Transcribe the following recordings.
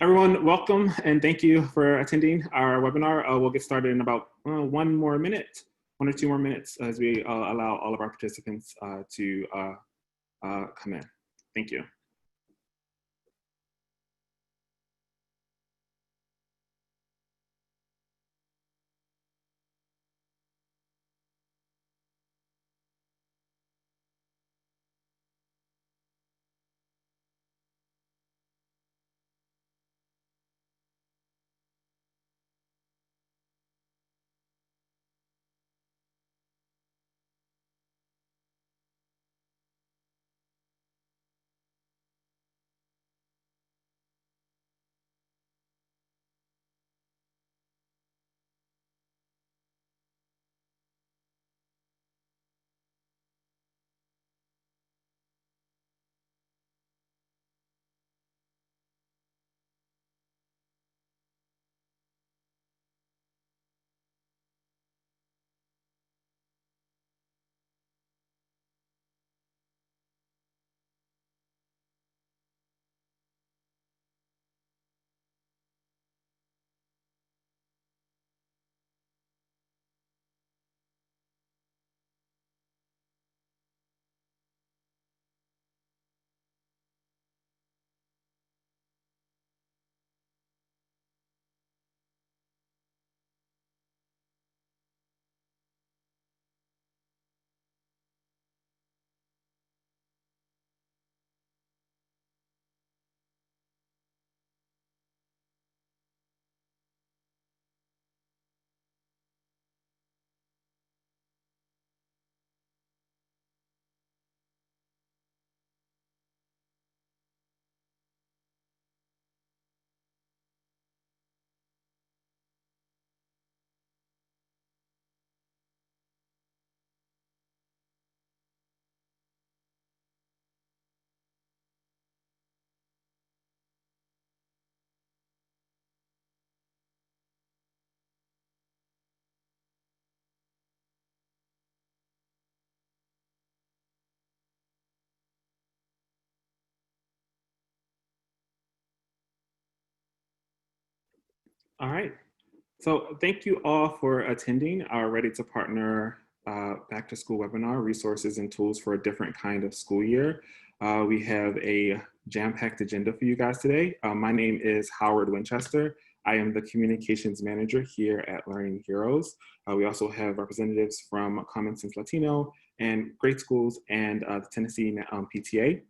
Everyone, welcome and thank you for attending our webinar. We'll get started in about 1 or 2 more minutes as we allow all of our participants to come in. Thank you. All right. So thank you all for attending our Ready to Partner Back to School webinar, Resources and Tools for a Different Kind of School Year. We have a jam-packed agenda for you guys today. My name is Howard Winchester. I am the Communications Manager here at Learning Heroes. We also have representatives from Common Sense Latino and GreatSchools and the Tennessee PTA.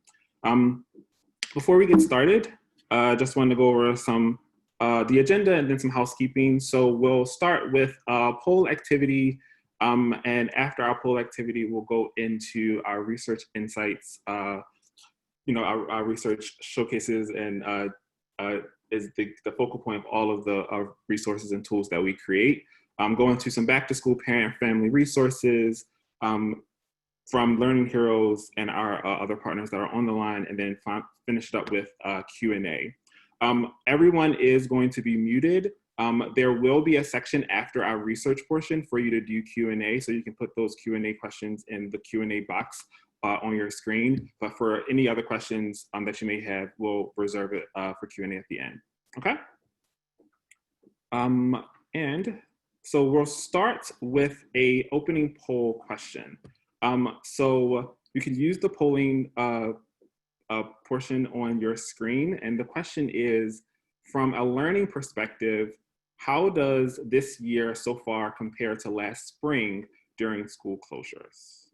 Before we get started, just wanted to go over some the agenda and then some housekeeping. So we'll start with a poll activity, and after our poll activity, we'll go into our research insights. Our research showcases and is the focal point of all of the resources and tools that we create. Go into some back to school parent and family resources from Learning Heroes and our other partners that are on the line, and then finish it up with Q&A. Everyone is going to be muted. There will be a section after our research portion for you to do Q&A, so you can put those Q&A questions in the Q&A box on your screen. But for any other questions that you may have, we'll reserve it for Q&A at the end. Okay? And so we'll start with a opening poll question. So you can use the polling portion on your screen. And the question is, from a learning perspective, how does this year so far compare to last spring during school closures?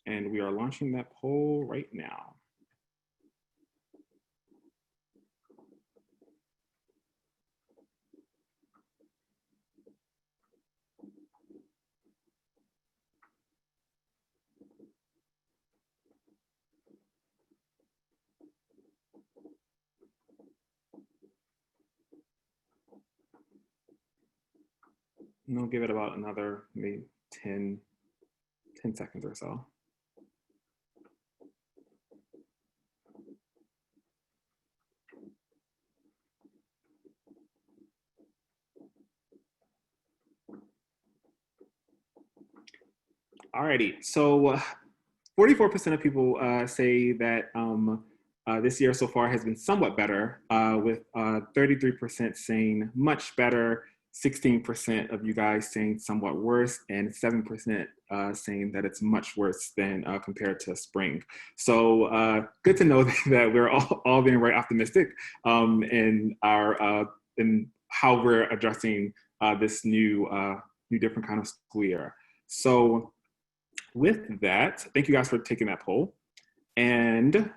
And we are launching that poll right now. And we'll give it about another maybe 10 seconds or so. Alrighty, so 44% of people say that This year so far has been somewhat better, with 33% saying much better, 16% of you guys saying somewhat worse, and 7% saying that it's much worse than compared to spring. So good to know that we're all being very optimistic in how we're addressing this new different kind of school year. So with that, thank you guys for taking that poll. And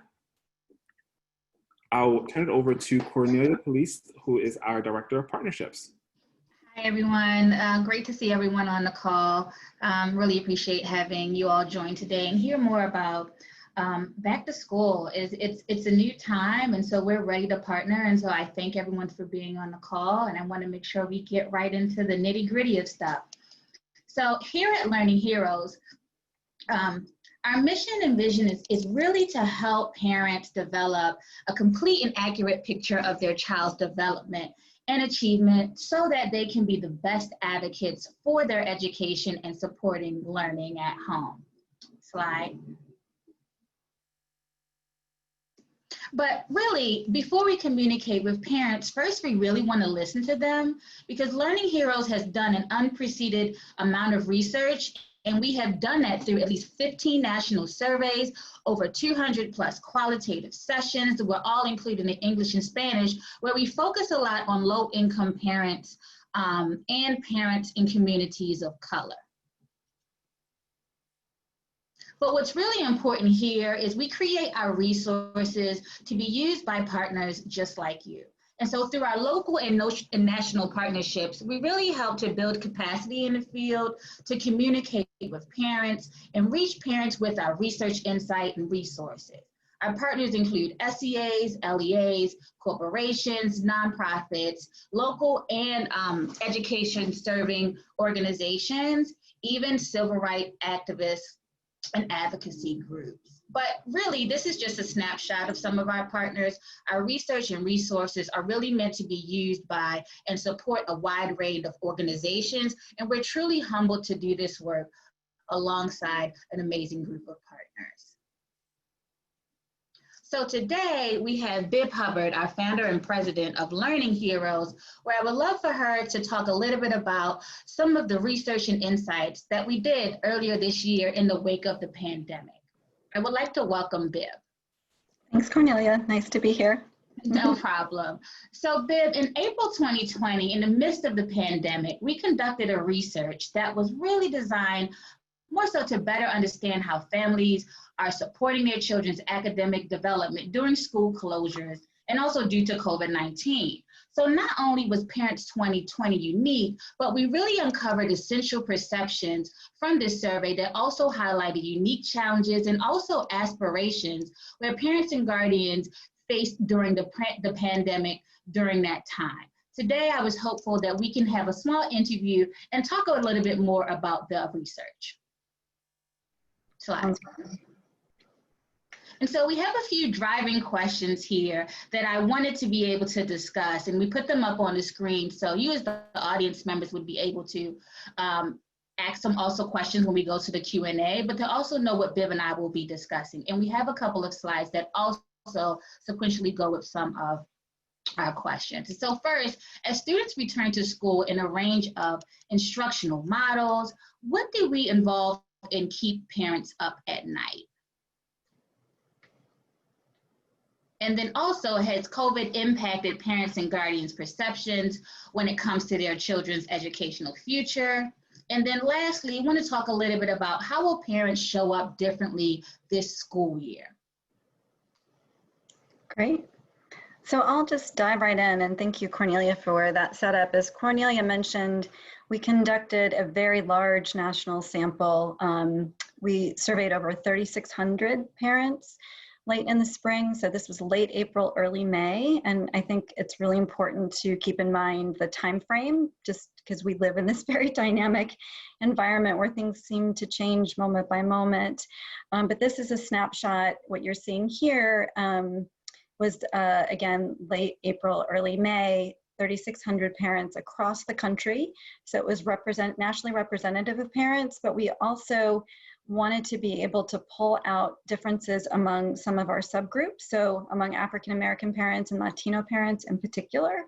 I'll turn it over to Cornelia Police, who is our Director of Partnerships. Hi, everyone. Great to see everyone on the call. Really appreciate having you all join today and hear more about back to school. It's a new time, and so we're ready to partner. And so I thank everyone for being on the call, and I want to make sure we get right into the nitty-gritty of stuff. So here at Learning Heroes, our mission and vision is really to help parents develop a complete and accurate picture of their child's development and achievement so that they can be the best advocates for their education and supporting learning at home. Slide. But really, before we communicate with parents, first we really want to listen to them, because Learning Heroes has done an unprecedented amount of research, and we have done that through at least 15 national surveys, over 200 plus qualitative sessions that were all included in English and Spanish, where we focus a lot on low-income parents and parents in communities of color. But what's really important here is we create our resources to be used by partners just like you. And so through our local and national partnerships, we really help to build capacity in the field, to communicate with parents and reach parents with our research insight and resources. Our partners include SEAs, LEAs, corporations, nonprofits, local and education serving organizations, even civil rights activists and advocacy groups. But really, this is just a snapshot of some of our partners. Our research and resources are really meant to be used by and support a wide range of organizations, and we're truly humbled to do this work alongside an amazing group of partners. So today we have Bib Hubbard, our founder and president of Learning Heroes, where I would love for her to talk a little bit about some of the research and insights that we did earlier this year in the wake of the pandemic. I would like to welcome Bib. Thanks, Cornelia. Nice to be here. No problem. So Bib, in April 2020, in the midst of the pandemic, we conducted a research that was really designed more so to better understand how families are supporting their children's academic development during school closures and also due to COVID-19. So not only was Parents 2020 unique, but we really uncovered essential perceptions from this survey that also highlighted unique challenges and also aspirations where parents and guardians faced during the pandemic during that time. Today, I was hopeful that we can have a small interview and talk a little bit more about the research. Slide. And so we have a few driving questions here that I wanted to be able to discuss, and we put them up on the screen so you as the audience members would be able to ask them also questions when we go to the Q&A, but to also know what Bib and I will be discussing. And we have a couple of slides that also sequentially go with some of our questions. So first, as students return to school in a range of instructional models, what do we involve and keep parents up at night? And then also, has COVID impacted parents and guardians' perceptions when it comes to their children's educational future? And then lastly, I want to talk a little bit about how will parents show up differently this school year? Great. So I'll just dive right in, and thank you, Cornelia, for that setup. As Cornelia mentioned, we conducted a very large national sample. We surveyed over 3,600 parents late in the spring. So this was late April, early May. And I think it's really important to keep in mind the time frame, just because we live in this very dynamic environment where things seem to change moment by moment. But this is a snapshot. What you're seeing here was, again, late April, early May, 3,600 parents across the country. So it was nationally representative of parents, but we also wanted to be able to pull out differences among some of our subgroups, so among African American parents and Latino parents in particular.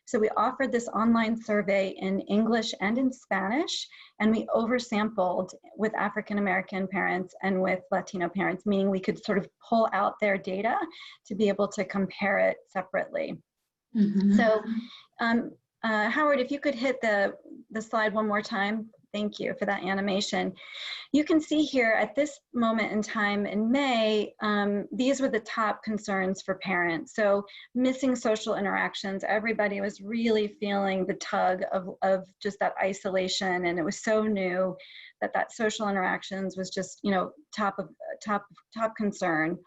So we offered this online survey in English and in Spanish, and we oversampled with African American parents and with Latino parents, meaning we could sort of pull out their data to be able to compare it separately. Mm-hmm. So Howard, if you could hit the slide one more time. Thank you for that animation. You can see here at this moment in time in May, these were the top concerns for parents. So missing social interactions, everybody was really feeling the tug of just that isolation, and it was so new that social interactions was just, you know, top concern.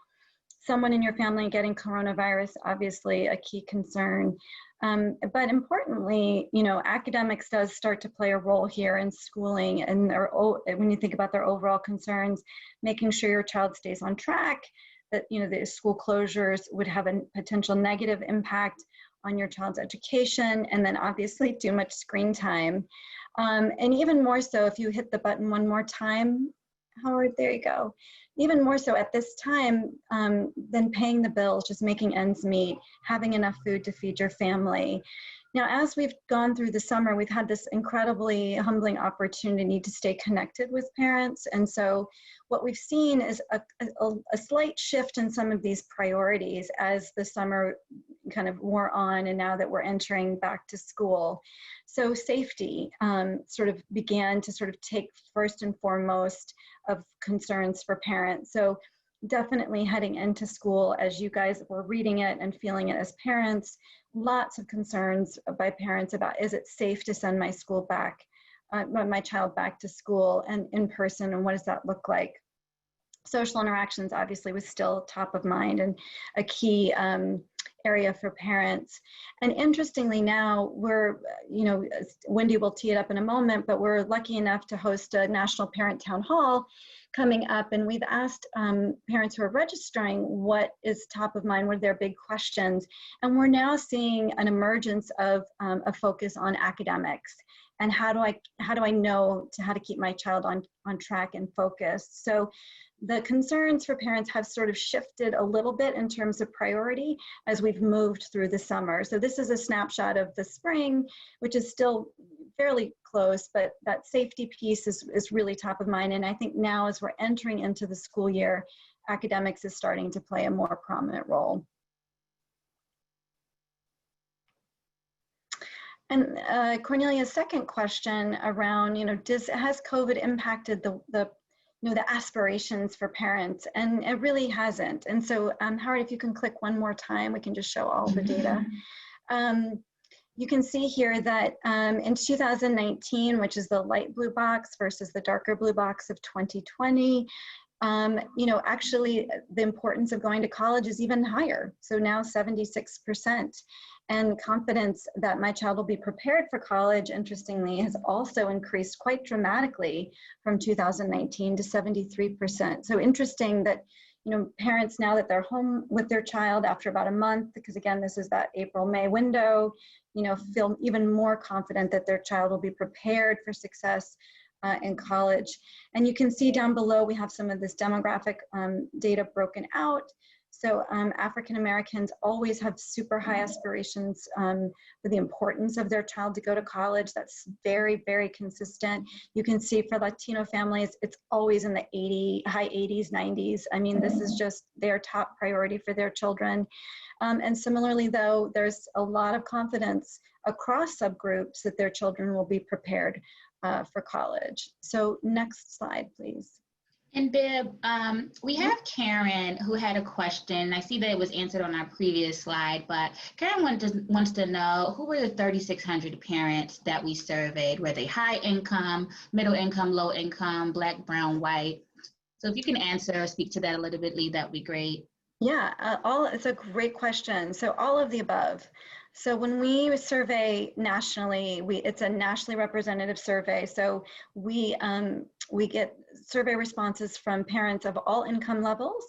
Someone in your family getting coronavirus, obviously a key concern. But importantly, you know, academics does start to play a role here in schooling, and when you think about their overall concerns, making sure your child stays on track, that, you know, the school closures would have a potential negative impact on your child's education, and then obviously too much screen time. And even more so, if you hit the button one more time, Howard, there you go. Even more so at this time than paying the bills, just making ends meet, having enough food to feed your family. Now, as we've gone through the summer, we've had this incredibly humbling opportunity to stay connected with parents. And so what we've seen is a slight shift in some of these priorities as the summer kind of wore on, and now that we're entering back to school. So safety sort of began to sort of take first and foremost of concerns for parents. So definitely heading into school, as you guys were reading it and feeling it as parents, lots of concerns by parents about, is it safe to send my child back to school and in person, and what does that look like? Social interactions obviously was still top of mind and a key area for parents. And interestingly now, we're, you know, Wendy will tee it up in a moment, but we're lucky enough to host a National Parent Town Hall coming up, and we've asked parents who are registering what is top of mind, what are their big questions, and we're now seeing an emergence of a focus on academics and how do I know how to keep my child on track and focused. So the concerns for parents have sort of shifted a little bit in terms of priority as we've moved through the summer. So this is a snapshot of the spring, which is still fairly close, but that safety piece is really top of mind. And I think now as we're entering into the school year, academics is starting to play a more prominent role. And Cornelia's second question around, you know, has COVID impacted the aspirations for parents? And it really hasn't. And so Howard, if you can click one more time, we can just show all the data. You can see here that in 2019, which is the light blue box versus the darker blue box of 2020, you know, actually the importance of going to college is even higher. So now 76%. And confidence that my child will be prepared for college, interestingly, has also increased quite dramatically from 2019 to 73%. So interesting that, you know, parents, now that they're home with their child after about a month, because again, this is that April-May window, you know, feel even more confident that their child will be prepared for success in college. And you can see down below, we have some of this demographic data broken out. So African Americans always have super high aspirations for the importance of their child to go to college. That's very, very consistent. You can see for Latino families, it's always in the high 80s, 90s. I mean, this is just their top priority for their children. And similarly, though, there's a lot of confidence across subgroups that their children will be prepared for college. So next slide, please. And Bib, we have Karen who had a question. I see that it was answered on our previous slide, but Karen wants to know, who were the 3,600 parents that we surveyed? Were they high income, middle income, low income, Black, brown, white? So if you can answer or speak to that a little bit, Lee, that would be great. Yeah, it's a great question. So all of the above. So when we survey nationally, it's a nationally representative survey. So we get survey responses from parents of all income levels,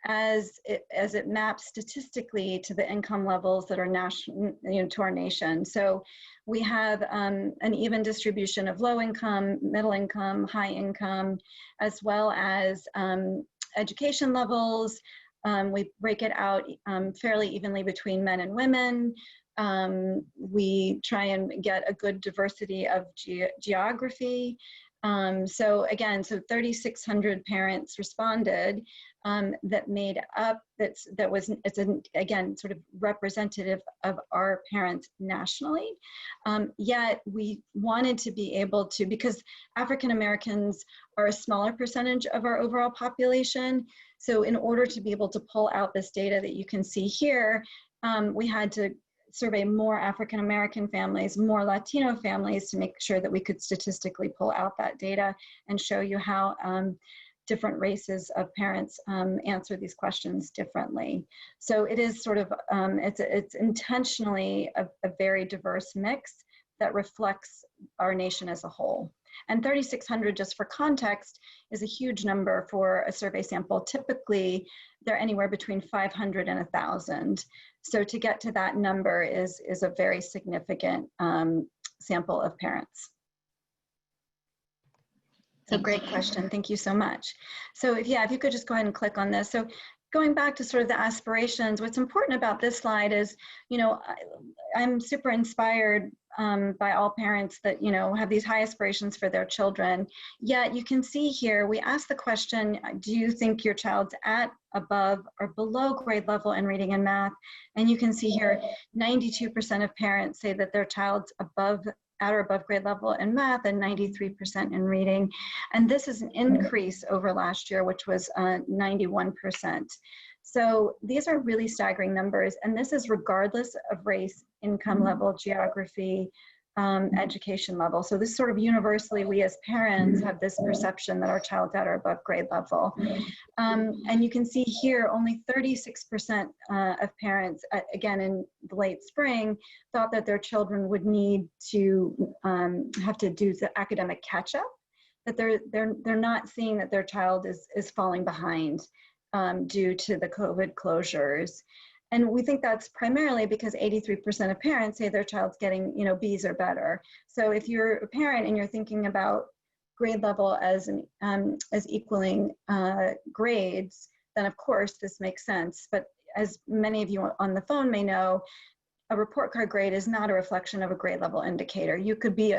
as it maps statistically to the income levels that are national, to our nation. So we have an even distribution of low income, middle income, high income, as well as education levels. We break it out fairly evenly between men and women. We try and get a good diversity of geography. So again, 3,600 parents responded that made up, it's again, sort of representative of our parents nationally. Yet we wanted to be able to, because African Americans are a smaller percentage of our overall population. So in order to be able to pull out this data that you can see here, we had to survey more African American families, more Latino families to make sure that we could statistically pull out that data and show you how different races of parents answer these questions differently. So it is sort of, it's intentionally a very diverse mix that reflects our nation as a whole. And 3,600, just for context, is a huge number for a survey sample. Typically, they're anywhere between 500 and 1,000. So to get to that number is a very significant sample of parents. So great question, thank you so much. So if you could just go ahead and click on this. So going back to sort of the aspirations, what's important about this slide is, I'm super inspired by all parents that, have these high aspirations for their children. Yet you can see here, we asked the question, do you think your child's at, above, or below grade level in reading and math? And you can see here, 92% of parents say that their child's at or above grade level in math, and 93% in reading. And this is an increase over last year, which was 91%. So these are really staggering numbers, and this is regardless of race, income level, geography, education level. So this sort of universally, we as parents have this perception that our child's at or above grade level. And you can see here, only 36% of parents, again in the late spring, thought that their children would need to have to do the academic catch-up, that they're not seeing that their child is falling behind due to the COVID closures. And we think that's primarily because 83% of parents say their child's getting, B's or better. So if you're a parent and you're thinking about grade level as equaling grades, then of course this makes sense. But as many of you on the phone may know, a report card grade is not a reflection of a grade level indicator. You could be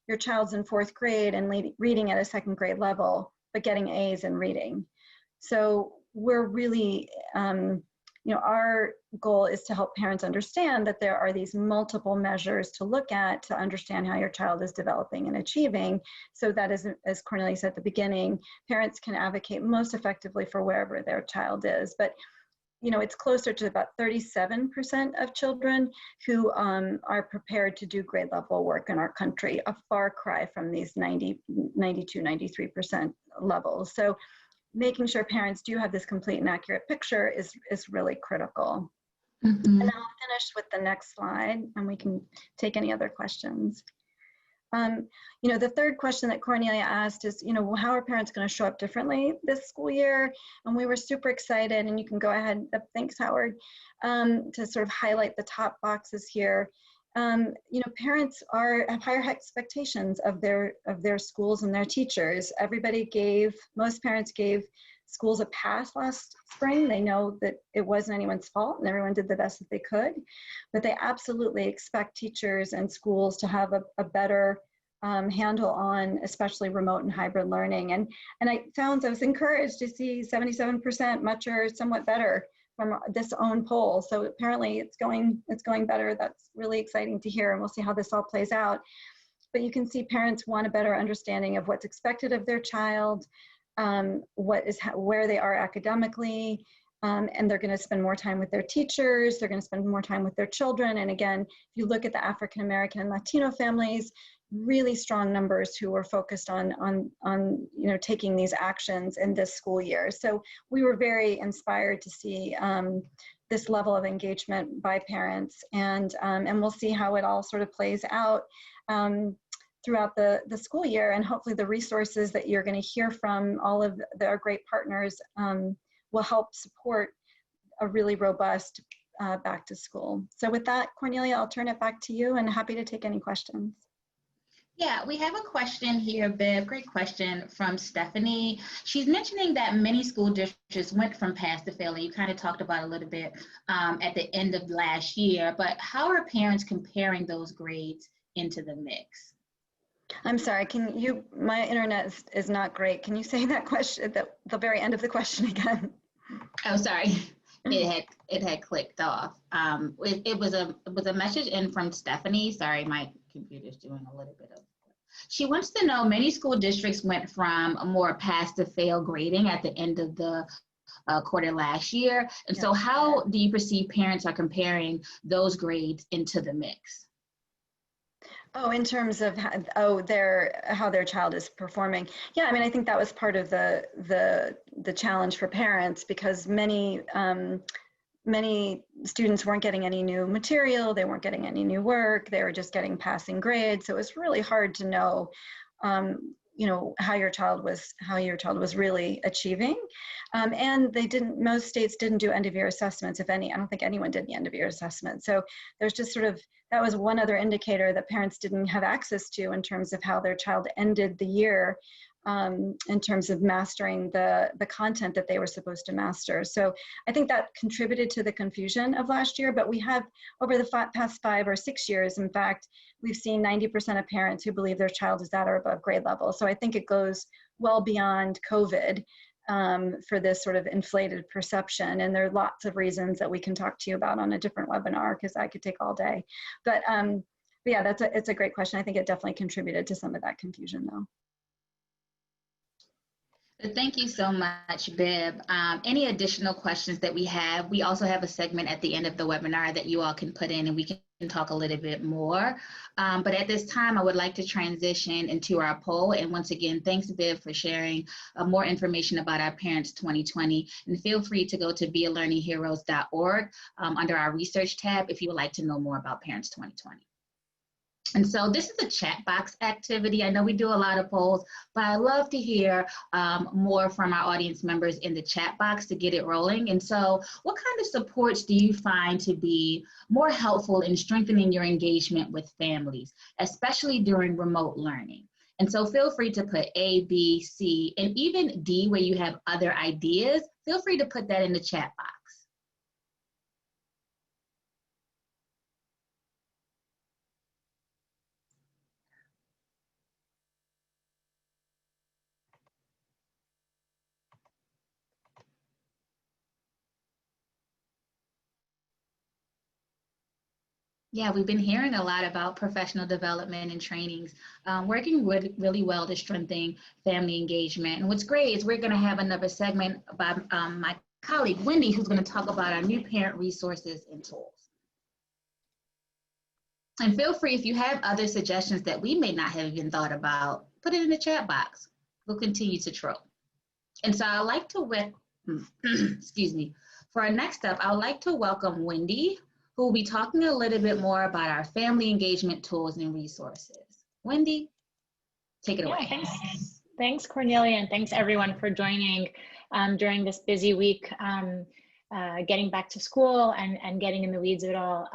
your child's in 4th grade and reading at a 2nd grade level, but getting A's in reading. So we're really, our goal is to help parents understand that there are these multiple measures to look at to understand how your child is developing and achieving, so that as Cornelia said at the beginning, parents can advocate most effectively for wherever their child is. But it's closer to about 37% of children who are prepared to do grade level work in our country, a far cry from these 92, 93% levels. So making sure parents do have this complete and accurate picture is really critical. Mm-hmm. And I'll finish with the next slide, and we can take any other questions. The third question that Cornelia asked is, how are parents going to show up differently this school year? And we were super excited, and you can go ahead, thanks Howard, to sort of highlight the top boxes here. Parents have higher expectations of their schools and their teachers. Most parents gave schools a pass last spring. They know that it wasn't anyone's fault and everyone did the best that they could, but they absolutely expect teachers and schools to have a better handle on especially remote and hybrid learning. And I was encouraged to see 77% much or somewhat better from this own poll. So apparently it's going better. That's really exciting to hear, and we'll see how this all plays out. But you can see parents want a better understanding of what's expected of their child, where they are academically, and they're going to spend more time with their teachers. They're going to spend more time with their children. And again, if you look at the African American and Latino families, really strong numbers who were focused on taking these actions in this school year. So we were very inspired to see this level of engagement by parents, and we'll see how it all sort of plays out throughout the school year, and hopefully the resources that you're going to hear from all of our great partners will help support a really robust back to school. So with that, Cornelia, I'll turn it back to you and happy to take any questions. Yeah, we have a question here, Bev. Great question from Stephanie. She's mentioning that many school districts went from pass to fail, and you kind of talked about a little bit at the end of last year, but how are parents comparing those grades into the mix? I'm sorry, can you, my internet is not great. Can you say that question, the very end of the question again? Oh, sorry. It had clicked off. It was a message in from Stephanie. Sorry, my computer's doing a little bit of. She wants to know, many school districts went from a more pass to fail grading at the end of the quarter last year. And so how do you perceive parents are comparing those grades into the mix? Oh, in terms of how their child is performing. Yeah, I mean, I think that was part of the challenge for parents, because many students weren't getting any new material, they weren't getting any new work, they were just getting passing grades. So it was really hard to know, how your child was really achieving. And most states didn't do end of year assessments, if any. I don't think anyone did the end of year assessment. So there's just that was one other indicator that parents didn't have access to in terms of how their child ended the year, in terms of mastering the content that they were supposed to master. So I think that contributed to the confusion of last year, but we have, over the past 5 or 6 years, in fact, we've seen 90% of parents who believe their child is at or above grade level. So I think it goes well beyond COVID for this sort of inflated perception. And there are lots of reasons that we can talk to you about on a different webinar, because I could take all day. But yeah, it's a great question. I think it definitely contributed to some of that confusion, though. Thank you so much, Bib. Any additional questions that we have? We also have a segment at the end of the webinar that you all can put in, and we can talk a little bit more. But at this time, I would like to transition into our poll. And once again, thanks, Bib, for sharing more information about our Parents 2020. And feel free to go to bealearningheroes.org under our research tab if you would like to know more about Parents 2020. And so this is a chat box activity. I know we do a lot of polls, but I love to hear more from our audience members in the chat box to get it rolling. And so what kind of supports do you find to be more helpful in strengthening your engagement with families, especially during remote learning? And so feel free to put A, B, C, and even D where you have other ideas. Feel free to put that in the chat box. Yeah, we've been hearing a lot about professional development and trainings, working really well to strengthen family engagement. And what's great is we're going to have another segment by my colleague, Wendy, who's going to talk about our new parent resources and tools. And feel free, if you have other suggestions that we may not have even thought about, put it in the chat box. We'll continue to troll. And so I'd like to, excuse me, for our next up, I'd like to welcome Wendy, who will be talking a little bit more about our family engagement tools and resources. Wendy, take it away. Thanks, Cornelia, and thanks everyone for joining during this busy week, getting back to school and getting in the weeds of it all.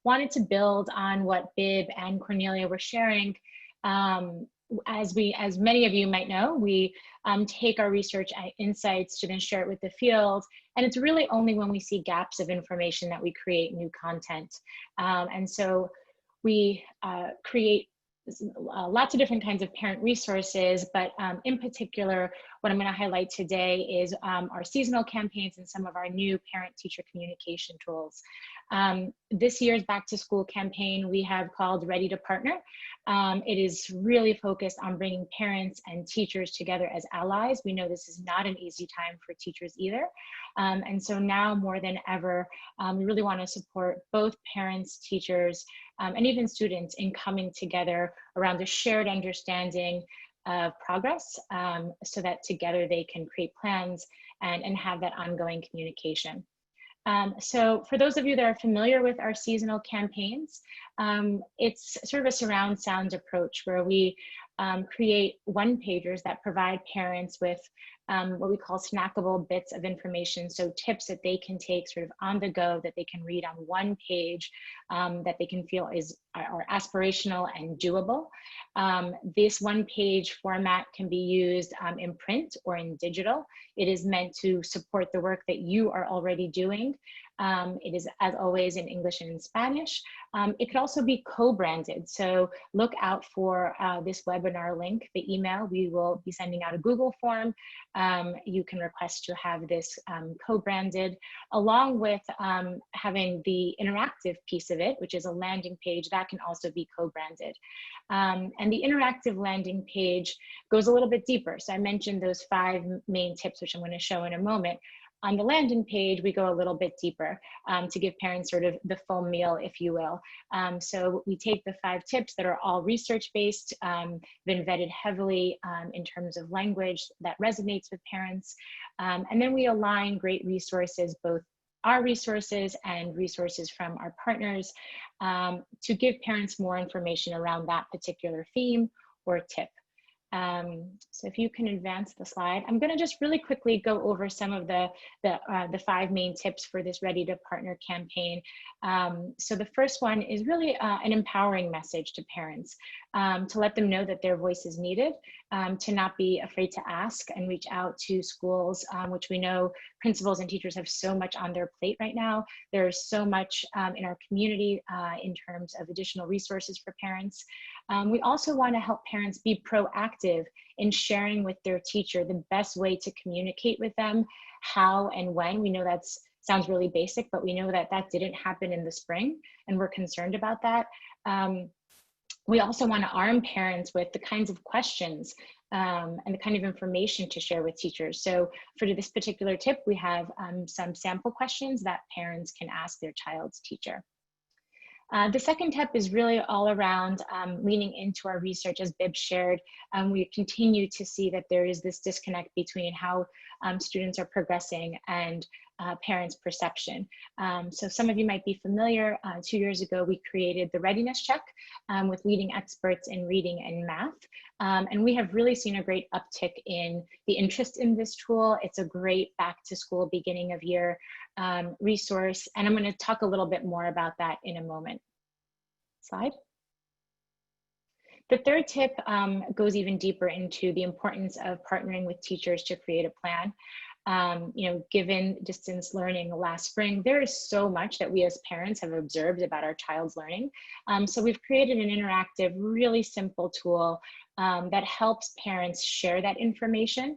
Wanted to build on what Bib and Cornelia were sharing. As many of you might know, we take our research insights to then share it with the field. And it's really only when we see gaps of information that we create new content. And so we create lots of different kinds of parent resources, but in particular, what I'm going to highlight today is our seasonal campaigns and some of our new parent-teacher communication tools. This year's back to school campaign we have called Ready to Partner. It is really focused on bringing parents and teachers together as allies. We know this is not an easy time for teachers either. And so now more than ever, we really want to support both parents, teachers, and even students in coming together around a shared understanding of progress, so that together they can create plans and have that ongoing communication. So for those of you that are familiar with our seasonal campaigns, it's sort of a surround sound approach where we create one-pagers that provide parents with what we call snackable bits of information, so tips that they can take sort of on the go, that they can read on one page, that they can feel are aspirational and doable. This one-page format can be used in print or in digital. It is meant to support the work that you are already doing. It is, as always, in English and in Spanish. It could also be co-branded, so look out for this webinar link, the email. We will be sending out a Google form. You can request to have this co-branded, along with having the interactive piece of it, which is a landing page that can also be co-branded. And the interactive landing page goes a little bit deeper. So I mentioned those 5 main tips, which I'm going to show in a moment. On the landing page, we go a little bit deeper to give parents sort of the full meal, if you will. So we take the 5 tips that are all research-based, been vetted heavily in terms of language that resonates with parents. And then we align great resources, both our resources and resources from our partners, to give parents more information around that particular theme or tip. So if you can advance the slide, I'm going to just really quickly go over some of the 5 main tips for this Ready to Partner campaign. So the first one is really an empowering message to parents, to let them know that their voice is needed, to not be afraid to ask and reach out to schools, which we know principals and teachers have so much on their plate right now. There's so much in our community in terms of additional resources for parents. We also want to help parents be proactive in sharing with their teacher the best way to communicate with them, how and when. We know that sounds really basic, but we know that that didn't happen in the spring, and we're concerned about that. We also want to arm parents with the kinds of questions and the kind of information to share with teachers. So for this particular tip, we have some sample questions that parents can ask their child's teacher. The second tip is really all around leaning into our research. As Bib shared, we continue to see that there is this disconnect between how students are progressing and parents' perception. So some of you might be familiar, 2 years ago, we created the readiness check with leading experts in reading and math. And we have really seen a great uptick in the interest in this tool. It's a great back to school, beginning of year resource. And I'm going to talk a little bit more about that in a moment. Slide. The third tip goes even deeper into the importance of partnering with teachers to create a plan. Given distance learning last spring, there is so much that we as parents have observed about our child's learning. So we've created an interactive, really simple tool that helps parents share that information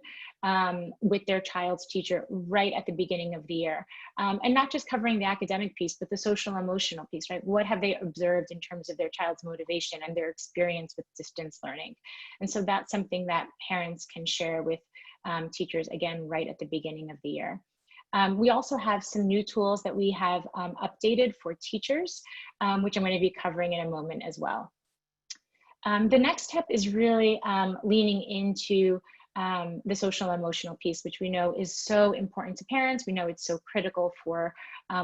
with their child's teacher right at the beginning of the year. And not just covering the academic piece, but the social emotional piece, right? What have they observed in terms of their child's motivation and their experience with distance learning? And so that's something that parents can share with teachers, again, right at the beginning of the year. We also have some new tools that we have updated for teachers, which I'm going to be covering in a moment as well. The next step is really leaning into the social emotional piece, which we know is so important to parents. We know it's so critical for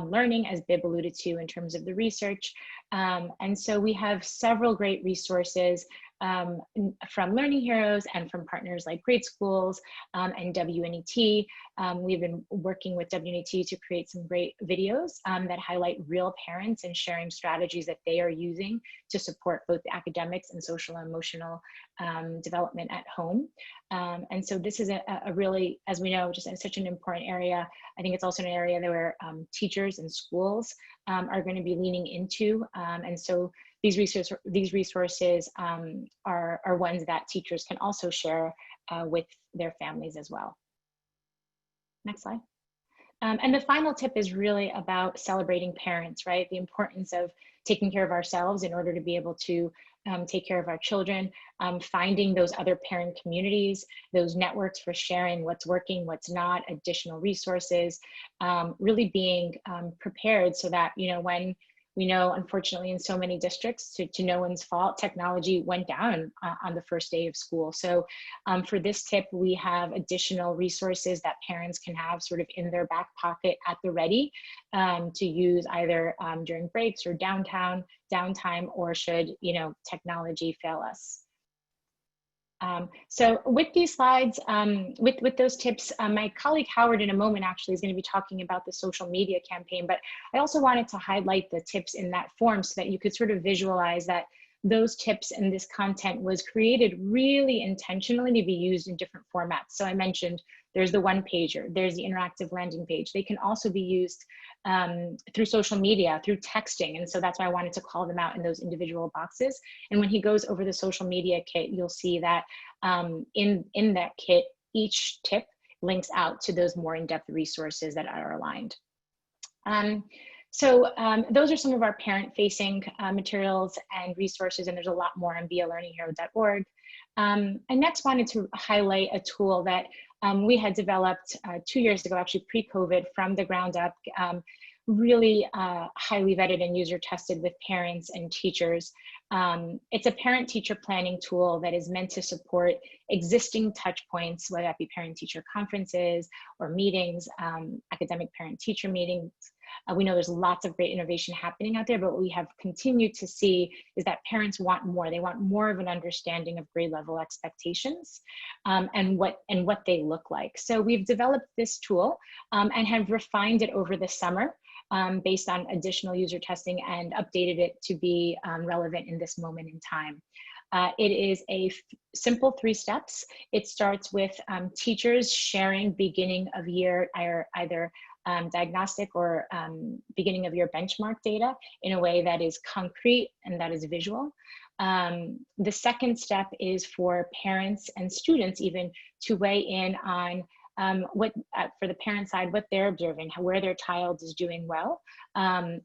learning, as Bib alluded to in terms of the research. And so we have several great resources from Learning Heroes and from partners like GreatSchools and WNET. We've been working with WNET to create some great videos that highlight real parents and sharing strategies that they are using to support both the academics and social and emotional development at home. And so this is a really, as we know, just such an important area. I think it's also an area where teachers and schools are going to be leaning into. And so these resources are ones that teachers can also share with their families as well. Next slide. And the final tip is really about celebrating parents, right? The importance of taking care of ourselves in order to be able to take care of our children, finding those other parent communities, those networks for sharing what's working, what's not, additional resources, really being prepared so that, when we know, unfortunately, in so many districts, to no one's fault, technology went down on the first day of school. So for this tip, we have additional resources that parents can have sort of in their back pocket at the ready to use either during breaks or downtime, or should, technology fail us. So with these slides, with those tips, my colleague Howard in a moment actually is going to be talking about the social media campaign, but I also wanted to highlight the tips in that form so that you could sort of visualize that those tips and this content was created really intentionally to be used in different formats. So I mentioned there's the one pager, there's the interactive landing page. They can also be used through social media, through texting. And so that's why I wanted to call them out in those individual boxes. And when he goes over the social media kit, you'll see that in that kit, each tip links out to those more in-depth resources that are aligned. So those are some of our parent-facing materials and resources, and there's a lot more on bealearninghero.org. I next wanted to highlight a tool that we had developed 2 years ago, actually pre-COVID, from the ground up, really highly vetted and user tested with parents and teachers. It's a parent-teacher planning tool that is meant to support existing touch points, whether that be parent-teacher conferences or meetings, academic parent-teacher meetings. We know there's lots of great innovation happening out there, but what we have continued to see is that parents want more. They want more of an understanding of grade level expectations and what they look like. So we've developed this tool and have refined it over the summer based on additional user testing and updated it to be relevant in this moment in time. It is a simple 3 steps. It starts with teachers sharing beginning of year, either diagnostic or beginning of year benchmark data in a way that is concrete and that is visual. The second step is for parents and students even to weigh in on what, for the parent side, what they're observing, where their child is doing well, and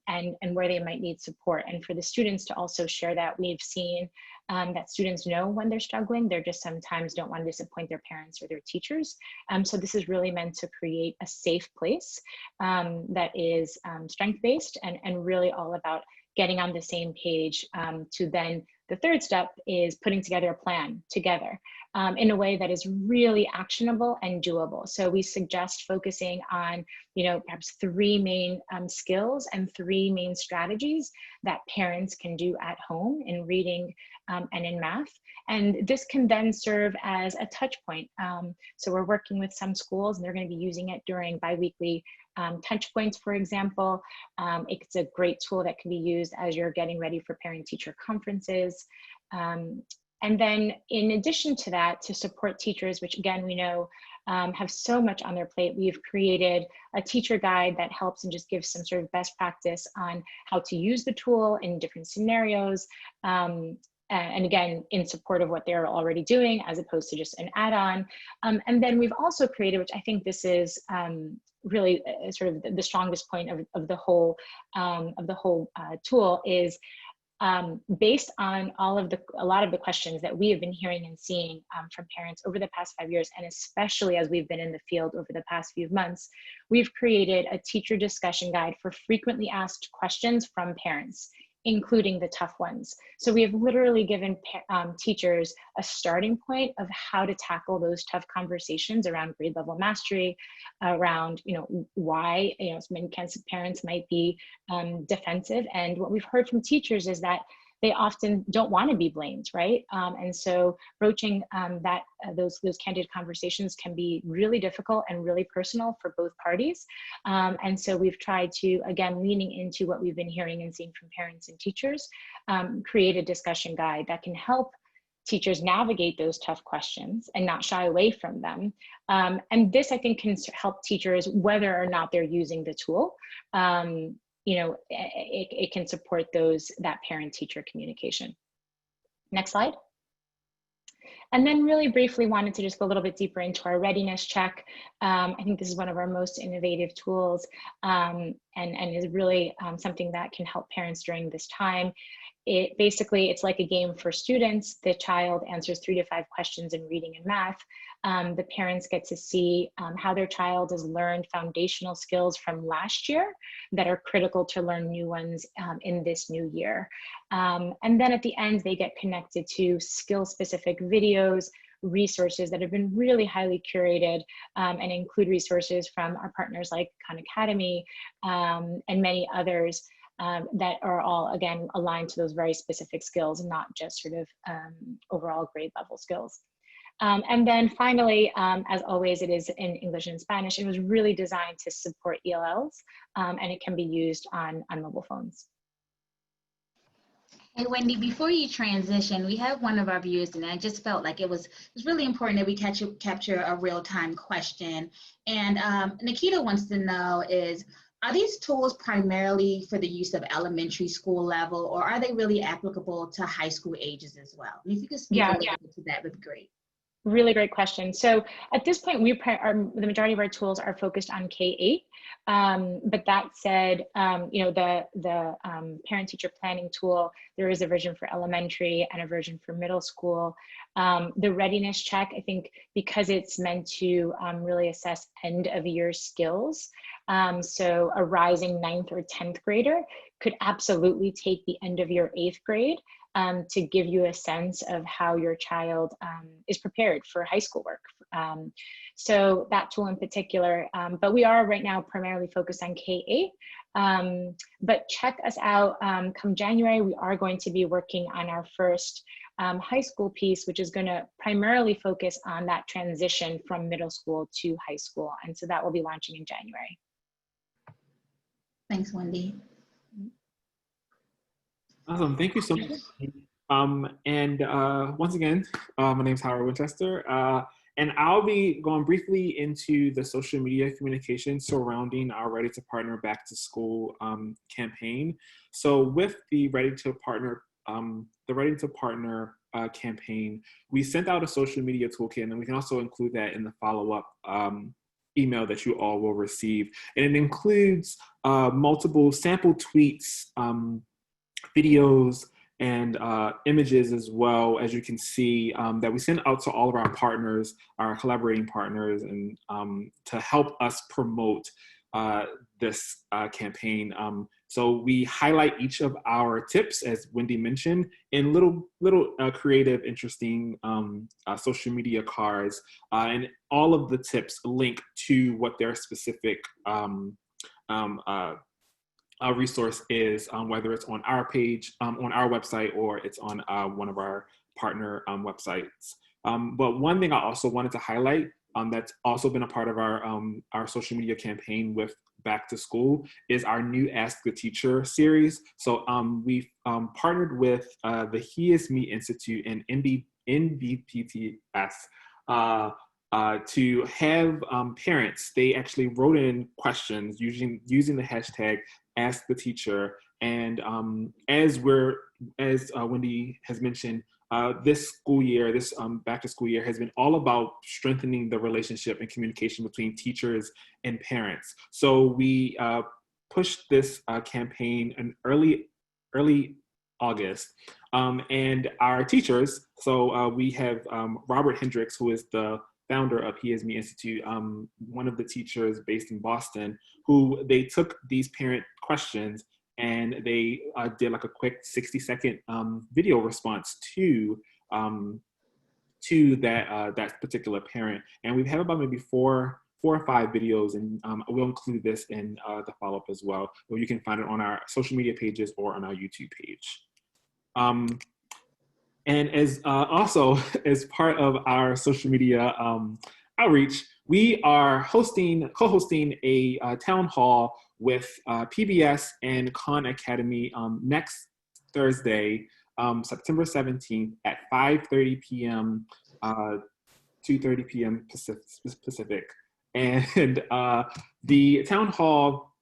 where they might need support. And for the students to also share that. We've seen that students know when they're struggling, they're just sometimes don't want to disappoint their parents or their teachers. So this is really meant to create a safe place that is strength-based and really all about getting on the same page to then the third step is putting together a plan together in a way that is really actionable and doable. So we suggest focusing on, perhaps 3 main skills and 3 main strategies that parents can do at home in reading and in math. And this can then serve as a touch point. So we're working with some schools and they're going to be using it during biweekly touch points, for example. It's a great tool that can be used as you're getting ready for parent-teacher conferences. And then in addition to that, to support teachers, which again, we know have so much on their plate, we've created a teacher guide that helps and just gives some sort of best practice on how to use the tool in different scenarios. And again, in support of what they're already doing, as opposed to just an add-on. And then we've also created, which I think this is really sort of the strongest point of the whole tool, is based on a lot of the questions that we have been hearing and seeing from parents over the past 5 years, and especially as we've been in the field over the past few months, we've created a teacher discussion guide for frequently asked questions from parents, including the tough ones. So we have literally given teachers a starting point of how to tackle those tough conversations around grade level mastery, around why many parents might be defensive. And what we've heard from teachers is that they often don't want to be blamed, right? And so broaching those candid conversations can be really difficult and really personal for both parties. And so we've tried to, again, leaning into what we've been hearing and seeing from parents and teachers, create a discussion guide that can help teachers navigate those tough questions and not shy away from them. And this, I think, can help teachers, whether or not they're using the tool. It can support that parent-teacher communication. Next slide. And then really briefly wanted to just go a little bit deeper into our readiness check. I think this is one of our most innovative tools and is really something that can help parents during this time. It's like a game for students. The child answers 3 to 5 questions in reading and math. The parents get to see how their child has learned foundational skills from last year that are critical to learn new ones in this new year. And then at the end, they get connected to skill-specific videos, resources that have been really highly curated and include resources from our partners like Khan Academy and many others. That are all, again, aligned to those very specific skills, not just sort of overall grade level skills. And then finally, as always, it is in English and Spanish. It was really designed to support ELLs, and it can be used on mobile phones. Hey, Wendy, before you transition, we have one of our viewers, and I just felt like it was really important that we capture a real-time question. And Nikita wants to know are these tools primarily for the use of elementary school level, or are they really applicable to high school ages as well? And if you could speak a little bit to that, would be great. Really great question. So at this point, the majority of our tools are focused on K-8. But that said, the parent-teacher planning tool, there is a version for elementary and a version for middle school. The readiness check, I think, because it's meant to really assess end-of-year skills. So a rising 9th or 10th grader could absolutely take the end-of-year 8th grade to give you a sense of how your child is prepared for high school work. So that tool in particular, but we are right now primarily focused on K-8. But check us out come January. We are going to be working on our first high school piece, which is going to primarily focus on that transition from middle school to high school. And so that will be launching in January. Thanks, Wendy. Awesome, thank you so much. Once again, my name is Howard Winchester, and I'll be going briefly into the social media communication surrounding our Ready to Partner Back to School campaign. So with the Ready to Partner campaign, we sent out a social media toolkit, and we can also include that in the follow-up email that you all will receive. And it includes multiple sample tweets, videos, and images as well, as you can see, that we send out to all of our partners, our collaborating partners, and to help us promote this campaign. So we highlight each of our tips, as Wendy mentioned, in little creative, interesting social media cards, and all of the tips link to what their specific resource is, whether it's on our page, on our website, or it's on one of our partner websites. But one thing I also wanted to highlight that's also been a part of our social media campaign with Back to School is our new Ask the Teacher series. So we've partnered with the He Is Me Institute and NBPTS to have parents, they actually wrote in questions using the hashtag Ask the Teacher. And as Wendy has mentioned, this school year, this back to school year has been all about strengthening the relationship and communication between teachers and parents. So we pushed this campaign in early August. And our teachers, so we have Robert Hendricks, who is the founder of He Is Me Institute, one of the teachers based in Boston, who they took these parent questions and they did like a quick 60-second video response to that particular parent. And we have about maybe four or five videos, and we'll include this in the follow-up as well, where you can find it on our social media pages or on our YouTube page. And as also as part of our social media outreach, we are co-hosting a town hall with PBS and Khan Academy next Thursday, September 17th at 5:30 p.m., 2:30 p.m. Pacific. And the town hall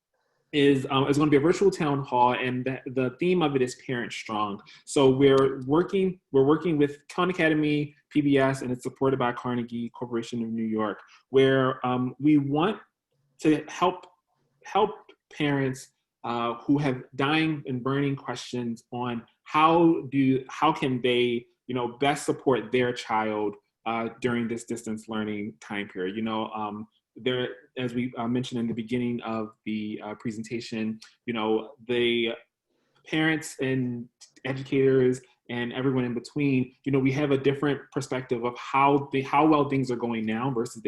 is going to be a virtual town hall, and the theme of it is Parent Strong. So we're working with Khan Academy, PBS, and it's supported by Carnegie Corporation of New York, where we want to help parents who have dying and burning questions on how can they best support their child during this distance learning time period. There, as we mentioned in the beginning of the presentation, the parents and educators and everyone in between, we have a different perspective of how well things are going now versus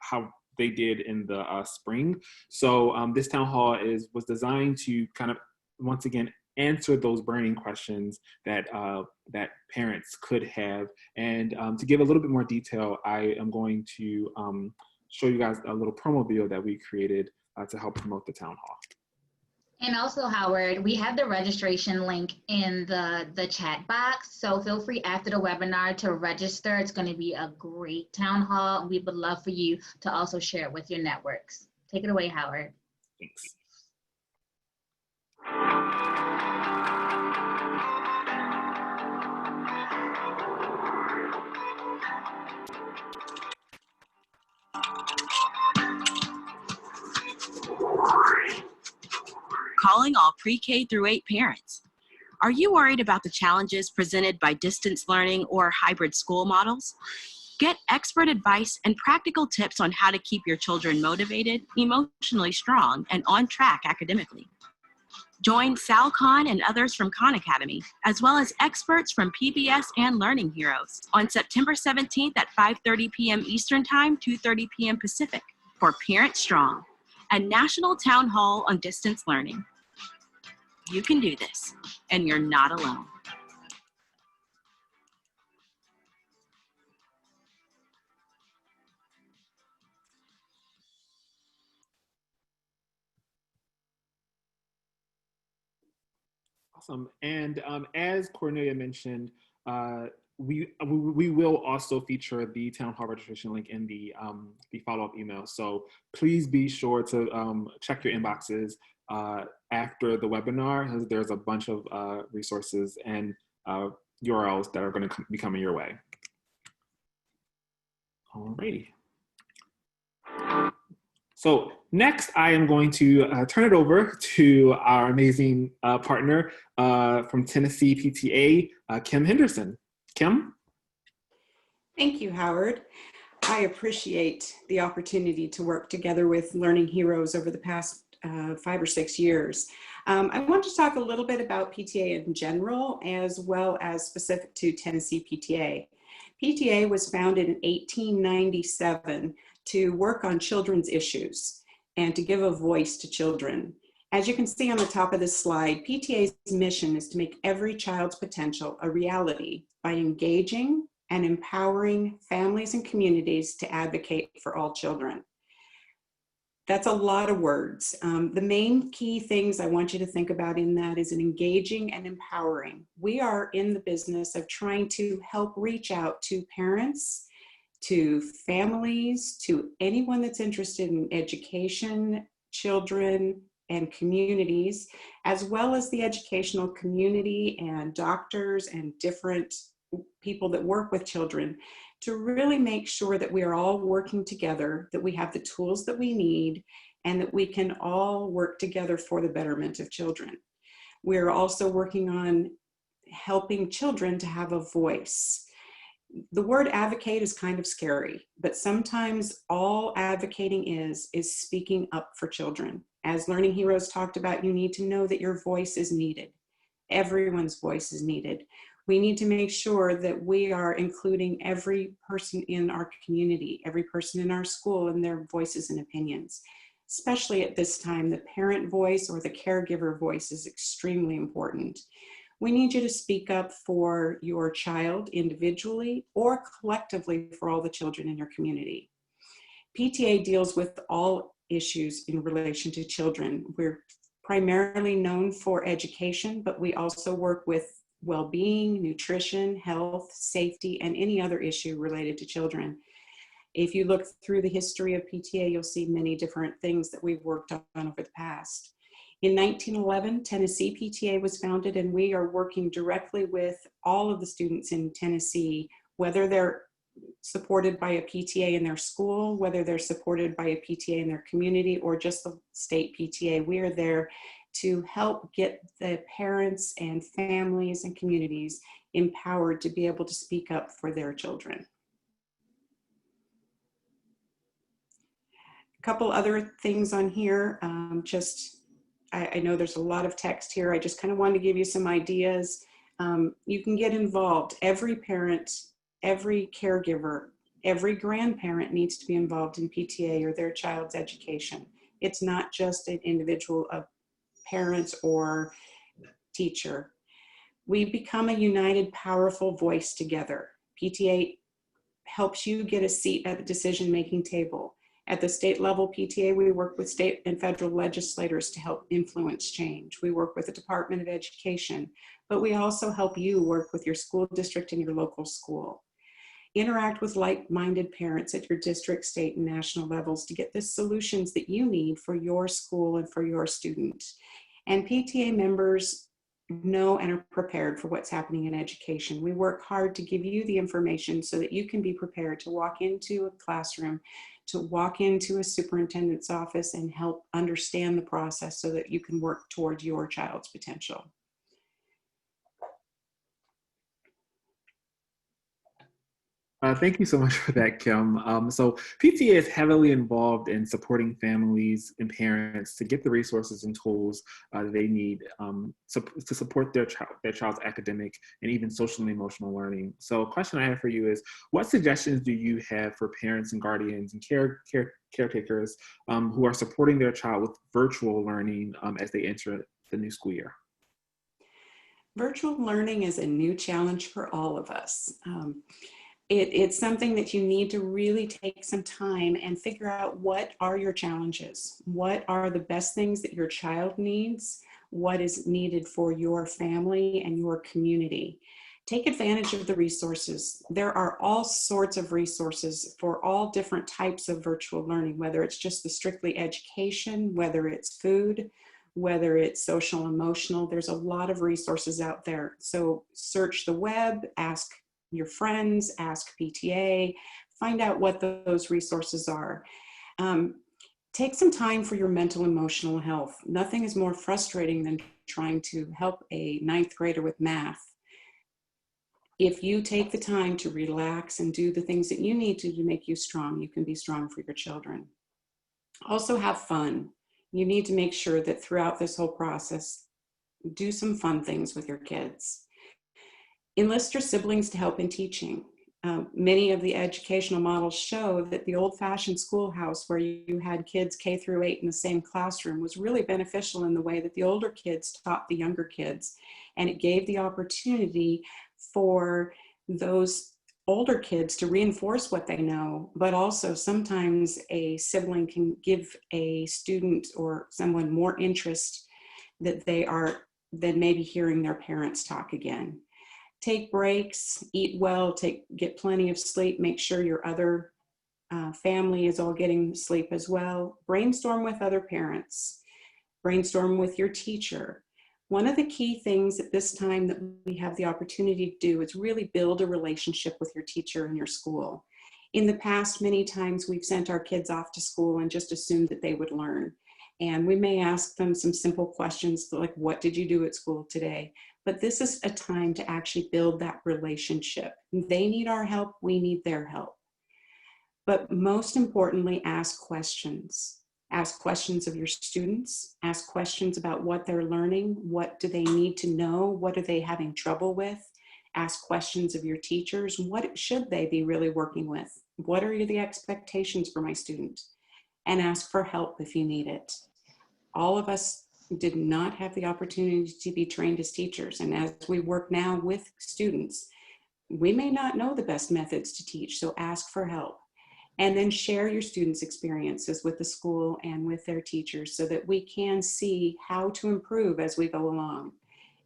how they did in the spring. So this town hall was designed to kind of, once again, answer those burning questions that that parents could have. And to give a little bit more detail, I am going to show you guys a little promo video that we created to help promote the town hall. And also, Howard, we have the registration link in the chat box. So feel free after the webinar to register. It's going to be a great town hall. We would love for you to also share it with your networks. Take it away, Howard. Thanks. Calling all pre-K through 8 parents. Are you worried about the challenges presented by distance learning or hybrid school models? Get expert advice and practical tips on how to keep your children motivated, emotionally strong, and on track academically. Join Sal Khan and others from Khan Academy, as well as experts from PBS and Learning Heroes on September 17th at 5:30 p.m. Eastern Time, 2:30 p.m. Pacific for Parent Strong, a national town hall on distance learning. You can do this, and you're not alone. Awesome. And as Cornelia mentioned, we will also feature the town hall registration link in the follow-up email. So please be sure to check your inboxes after the webinar, as there's a bunch of resources and URLs that are going to be coming your way. Alrighty. So next, I am going to turn it over to our amazing partner from Tennessee PTA, Kim Henderson. Kim? Thank you, Howard. I appreciate the opportunity to work together with Learning Heroes over the past 5 or 6 years. I want to talk a little bit about PTA in general, as well as specific to Tennessee PTA. PTA was founded in 1897 to work on children's issues and to give a voice to children. As you can see on the top of this slide, PTA's mission is to make every child's potential a reality by engaging and empowering families and communities to advocate for all children. That's a lot of words. The main key things I want you to think about in that is an engaging and empowering. We are in the business of trying to help reach out to parents, to families, to anyone that's interested in education, children, and communities, as well as the educational community and doctors and different people that work with children, to really make sure that we are all working together, that we have the tools that we need, and that we can all work together for the betterment of children. We're also working on helping children to have a voice. The word advocate is kind of scary, but sometimes all advocating is speaking up for children. As Learning Heroes talked about, you need to know that your voice is needed. Everyone's voice is needed. We need to make sure that we are including every person in our community, every person in our school, and their voices and opinions. Especially at this time, the parent voice or the caregiver voice is extremely important. We need you to speak up for your child individually or collectively for all the children in your community. PTA deals with all issues in relation to children. We're primarily known for education, but we also work with well-being, nutrition, health, safety, and any other issue related to children. If you look through the history of PTA, you'll see many different things that we've worked on over the past. In 1911, Tennessee PTA was founded, and we are working directly with all of the students in Tennessee, whether they're supported by a PTA in their school, whether they're supported by a PTA in their community, or just the state PTA. We are there to help get the parents and families and communities empowered to be able to speak up for their children. A couple other things on here, I know there's a lot of text here. I just kind of wanted to give you some ideas. You can get involved. Every parent, every caregiver, every grandparent needs to be involved in PTA or their child's education. It's not just an individual of parents or teacher. We become a united, powerful voice together. PTA helps you get a seat at the decision-making table. At the state level PTA, we work with state and federal legislators to help influence change. We work with the Department of Education, but we also help you work with your school district and your local school. Interact with like-minded parents at your district, state, and national levels to get the solutions that you need for your school and for your student. And PTA members know and are prepared for what's happening in education. We work hard to give you the information so that you can be prepared to walk into a classroom, to walk into a superintendent's office and help understand the process so that you can work towards your child's potential. Thank you so much for that, Kim. So PTA is heavily involved in supporting families and parents to get the resources and tools they need to support their child's academic and even social and emotional learning. So a question I have for you is, what suggestions do you have for parents and guardians and caretakers who are supporting their child with virtual learning as they enter the new school year? Virtual learning is a new challenge for all of us. It's something that you need to really take some time and figure out what are your challenges, what are the best things that your child needs, what is needed for your family and your community. Take advantage of the resources. There are all sorts of resources for all different types of virtual learning, whether it's just the strictly education, whether it's food, whether it's social emotional. There's a lot of resources out there. So search the web, ask your friends, ask PTA, find out what those resources are. Take some time for your mental emotional health. Nothing is more frustrating than trying to help a ninth grader with math. If you take the time to relax and do the things that you need to make you strong, you can be strong for your children. Also have fun. You need to make sure that throughout this whole process, do some fun things with your kids. Enlist your siblings to help in teaching. Many of the educational models show that the old-fashioned schoolhouse where you had kids K through 8 in the same classroom was really beneficial in the way that the older kids taught the younger kids. And it gave the opportunity for those older kids to reinforce what they know, but also sometimes a sibling can give a student or someone more interest that they are than maybe hearing their parents talk again. Take breaks, eat well, get plenty of sleep, make sure your other family is all getting sleep as well. Brainstorm with other parents, brainstorm with your teacher. One of the key things at this time that we have the opportunity to do is really build a relationship with your teacher and your school. In the past, many times we've sent our kids off to school and just assumed that they would learn. And we may ask them some simple questions like, what did you do at school today? But this is a time to actually build that relationship. They need our help, we need their help. But most importantly, ask questions. Ask questions of your students, ask questions about what they're learning, what do they need to know, what are they having trouble with? Ask questions of your teachers, what should they be really working with? What are the expectations for my student? And ask for help if you need it. All of us did not have the opportunity to be trained as teachers. And as we work now with students, we may not know the best methods to teach, so ask for help. And then share your students' experiences with the school and with their teachers so that we can see how to improve as we go along.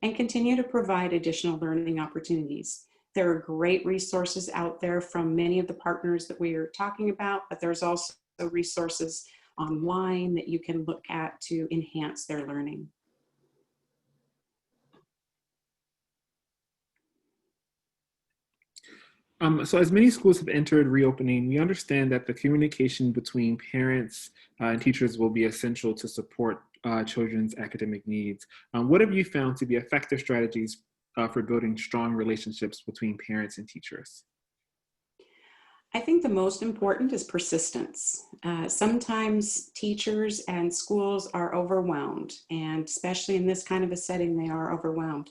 And continue to provide additional learning opportunities. There are great resources out there from many of the partners that we are talking about, but there's also resources online that you can look at to enhance their learning. So as many schools have entered reopening, we understand that the communication between parents and teachers will be essential to support children's academic needs. What have you found to be effective strategies for building strong relationships between parents and teachers? I think the most important is persistence. Sometimes teachers and schools are overwhelmed, and especially in this kind of a setting, they are overwhelmed.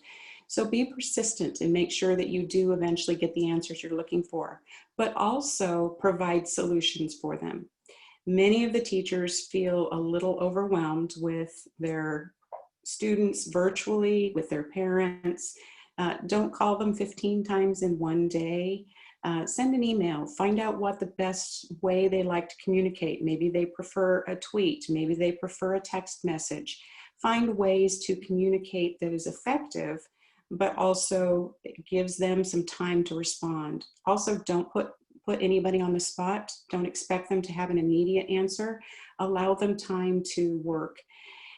So be persistent and make sure that you do eventually get the answers you're looking for, but also provide solutions for them. Many of the teachers feel a little overwhelmed with their students virtually with their parents. Don't call them 15 times in one day. Send an email, find out what the best way they like to communicate. Maybe they prefer a tweet, maybe they prefer a text message. Find ways to communicate that is effective, but also gives them some time to respond. Also, don't put anybody on the spot. Don't expect them to have an immediate answer. Allow them time to work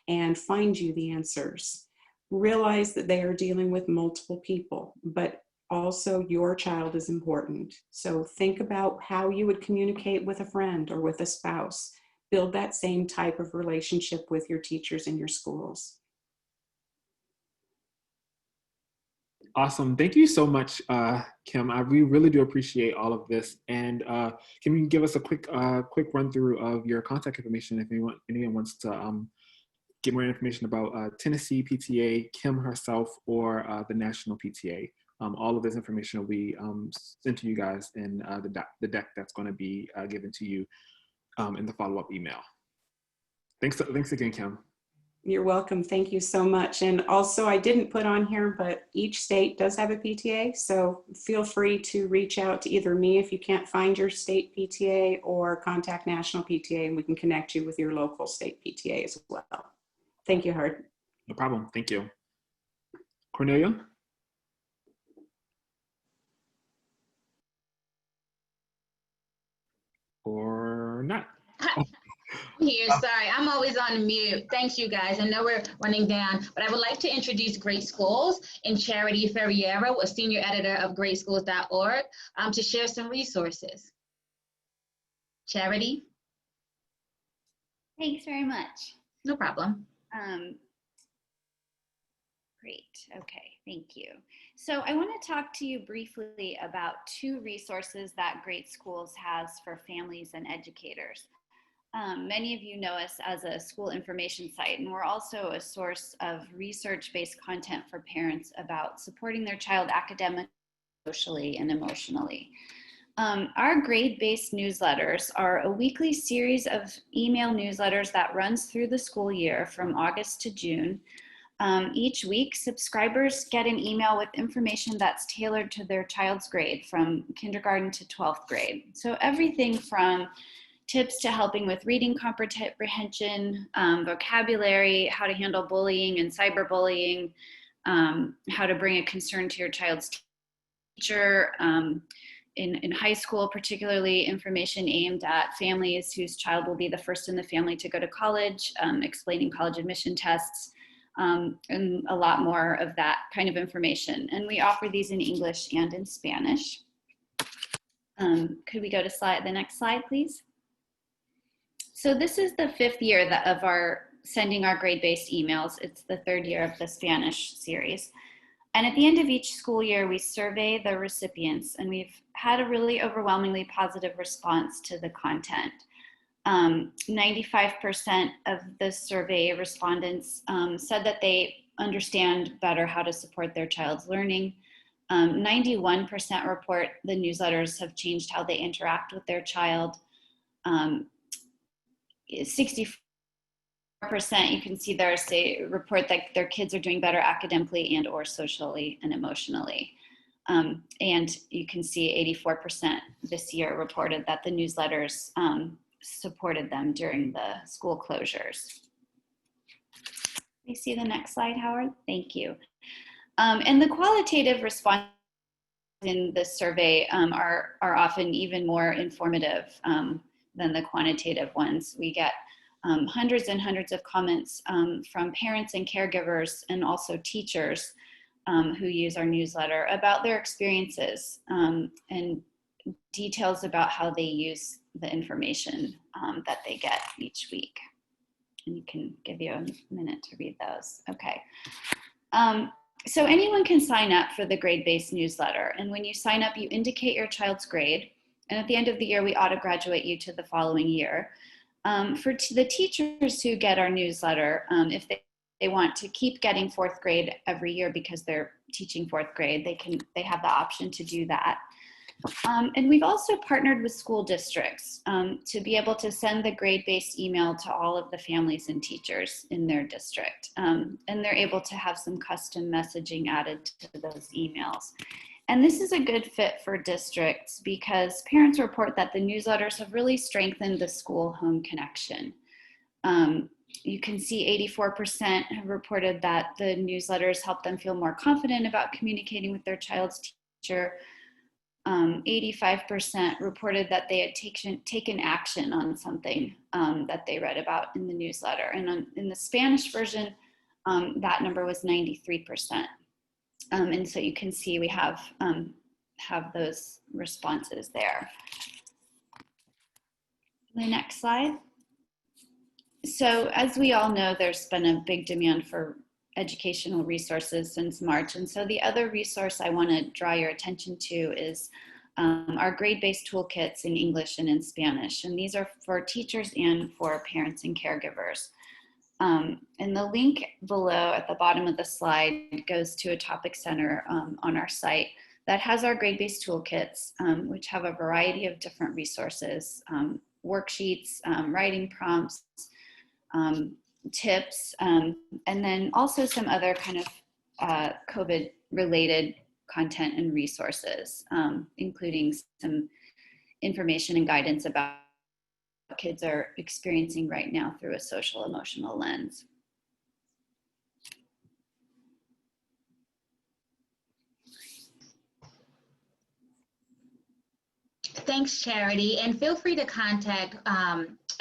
and find you the answers. Realize that they are dealing with multiple people, but also your child is important. So think about how you would communicate with a friend or with a spouse. Build that same type of relationship with your teachers in your schools. Awesome. Thank you so much, Kim. We really do appreciate all of this. And can you give us a quick run through of your contact information if anyone wants to get more information about Tennessee PTA, Kim herself, or the National PTA? All of this information will be sent to you guys in the deck that's going to be given to you in the follow-up email. Thanks again, Kim. You're welcome. Thank you so much. And also, I didn't put on here, but each state does have a PTA. So feel free to reach out to either me if you can't find your state PTA, or contact National PTA, and we can connect you with your local state PTA as well. Thank you, Howard. No problem. Thank you. Cornelia? Or not? I'm here, sorry, I'm always on mute. Thanks, you guys. I know we're running down, but I would like to introduce GreatSchools and Charity Ferriero, a senior editor of GreatSchools.org, to share some resources. Charity? Thanks very much. No problem. Great, okay, thank you. So I want to talk to you briefly about two resources that GreatSchools has for families and educators. Many of you know us as a school information site, and we're also a source of research-based content for parents about supporting their child academically, socially, and emotionally. Our grade-based newsletters are a weekly series of email newsletters that runs through the school year from August to June. Each week, subscribers get an email with information that's tailored to their child's grade from kindergarten to 12th grade. So everything from tips to helping with reading comprehension, vocabulary, how to handle bullying and cyberbullying, how to bring a concern to your child's teacher. In high school, particularly information aimed at families whose child will be the first in the family to go to college, explaining college admission tests, and a lot more of that kind of information. And we offer these in English and in Spanish. Could we go to the next slide, please? So this is the 5th year of our sending our grade-based emails. It's the 3rd year of the Spanish series. And at the end of each school year, we survey the recipients, and we've had a really overwhelmingly positive response to the content. 95% of the survey respondents said that they understand better how to support their child's learning. 91% report the newsletters have changed how they interact with their child. 64%, you can see there, report that their kids are doing better academically and or socially and emotionally. And you can see 84% this year reported that the newsletters supported them during the school closures. You see the next slide, Howard? Thank you. And the qualitative responses in this survey are often even more informative than the quantitative ones. We get hundreds and hundreds of comments from parents and caregivers and also teachers who use our newsletter about their experiences and details about how they use the information that they get each week. And you can give you a minute to read those. Okay. So anyone can sign up for the grade-based newsletter. And when you sign up, you indicate your child's grade. And at the end of the year, we auto-graduate you to the following year. For the teachers who get our newsletter, if they want to keep getting 4th grade every year because they're teaching 4th grade, they have the option to do that. And we've also partnered with school districts to be able to send the grade-based email to all of the families and teachers in their district. And they're able to have some custom messaging added to those emails. And this is a good fit for districts because parents report that the newsletters have really strengthened the school-home connection. You can see 84% have reported that the newsletters help them feel more confident about communicating with their child's teacher. 85% reported that they had taken action on something that they read about in the newsletter. And in the Spanish version, that number was 93%. And so you can see we have those responses there. The next slide. So as we all know, there's been a big demand for educational resources since March. And so the other resource I want to draw your attention to is our grade-based toolkits in English and in Spanish. And these are for teachers and for parents and caregivers. And the link below at the bottom of the slide goes to a topic center on our site that has our grade-based toolkits, which have a variety of different resources, worksheets, writing prompts, tips, and then also some other kind of COVID-related content and resources, including some information and guidance about what kids are experiencing right now through a social emotional lens. Thanks, Charity. And feel free to contact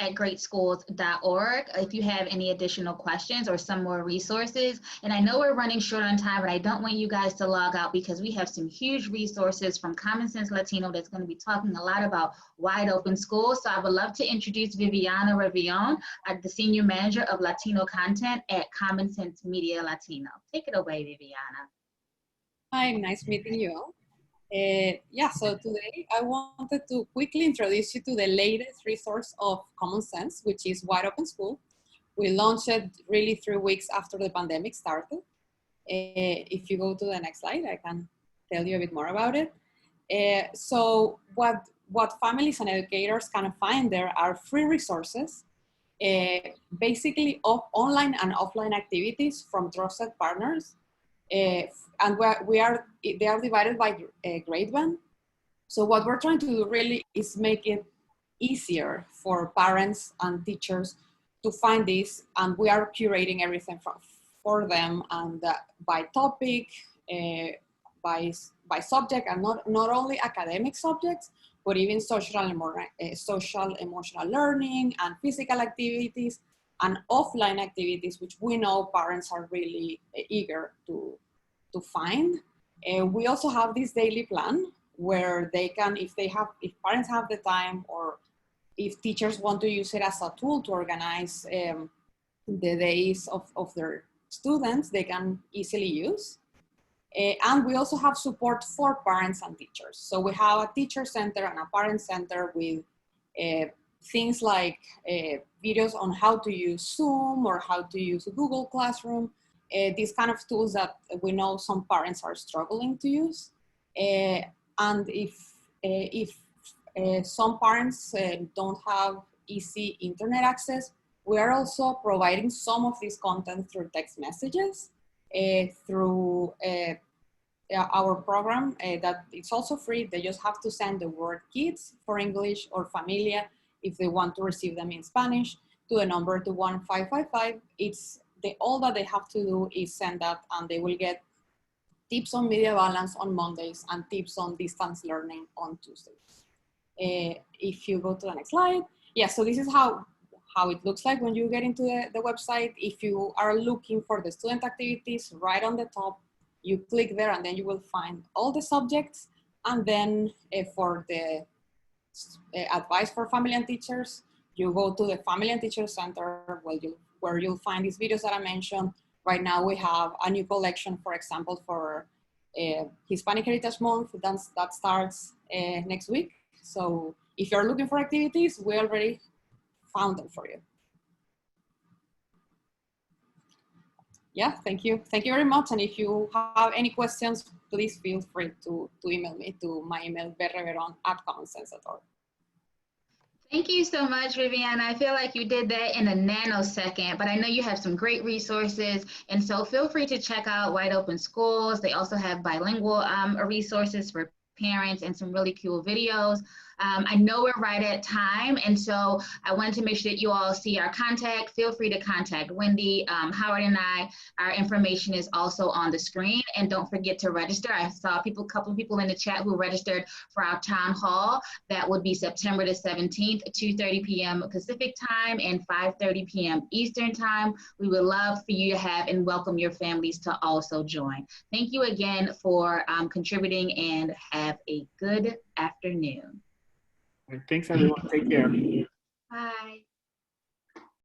at GreatSchools.org if you have any additional questions or some more resources. And I know we're running short on time, but I don't want you guys to log out because we have some huge resources from Common Sense Latino that's going to be talking a lot about wide open schools. So I would love to introduce Viviana Revion, the Senior Manager of Latino Content at Common Sense Media Latino. Take it away, Viviana. Hi, nice meeting you all. Yeah, so today I wanted to quickly introduce you to the latest resource of Common Sense, which is Wide Open School. We launched it really 3 weeks after the pandemic started. If you go to the next slide, I can tell you a bit more about it. So what families and educators can find there are free resources, basically of online and offline activities from trusted partners. And they are divided by grade band. So what we're trying to do really is make it easier for parents and teachers to find this, and we are curating everything for them, and by topic, by subject, and not only academic subjects, but even social emotional learning and physical activities and offline activities, which we know parents are really eager to find. We also have this daily plan where they can, if parents have the time, or if teachers want to use it as a tool to organize the days of their students, they can easily use. And we also have support for parents and teachers. So we have a teacher center and a parent center with things like videos on how to use Zoom or how to use Google Classroom, these kind of tools that we know some parents are struggling to use. And if some parents don't have easy internet access, we are also providing some of this content through text messages, through our program that it's also free. They just have to send the word kids for English or familia if they want to receive them in Spanish to the number 21555. All that they have to do is send that, and they will get tips on media balance on Mondays and tips on distance learning on Tuesdays. If you go to the next slide. Yeah, so this is how it looks like when you get into the website. If you are looking for the student activities, right on the top, you click there and then you will find all the subjects. And then for the advice for family and teachers, you go to the Family and Teacher Center where you'll find these videos that I mentioned. Right now we have a new collection, for example, for Hispanic Heritage Month that starts next week. So if you're looking for activities, we already found them for you. Yeah, thank you. Thank you very much. And if you have any questions, please feel free to email me to my email, berreveron@commonsense.org. Thank you so much, Viviana. I feel like you did that in a nanosecond, but I know you have some great resources. And so feel free to check out Wide Open Schools. They also have bilingual resources for parents and some really cool videos. I know we're right at time, and so I wanted to make sure that you all see our contact. Feel free to contact Wendy, Howard, and I. Our information is also on the screen, and don't forget to register. I saw a couple of people in the chat who registered for our town hall. That would be September the 17th, 2:30 p.m. Pacific time and 5:30 p.m. Eastern time. We would love for you to have and welcome your families to also join. Thank you again for contributing, and have a good afternoon. Thanks, everyone. Take care. Bye.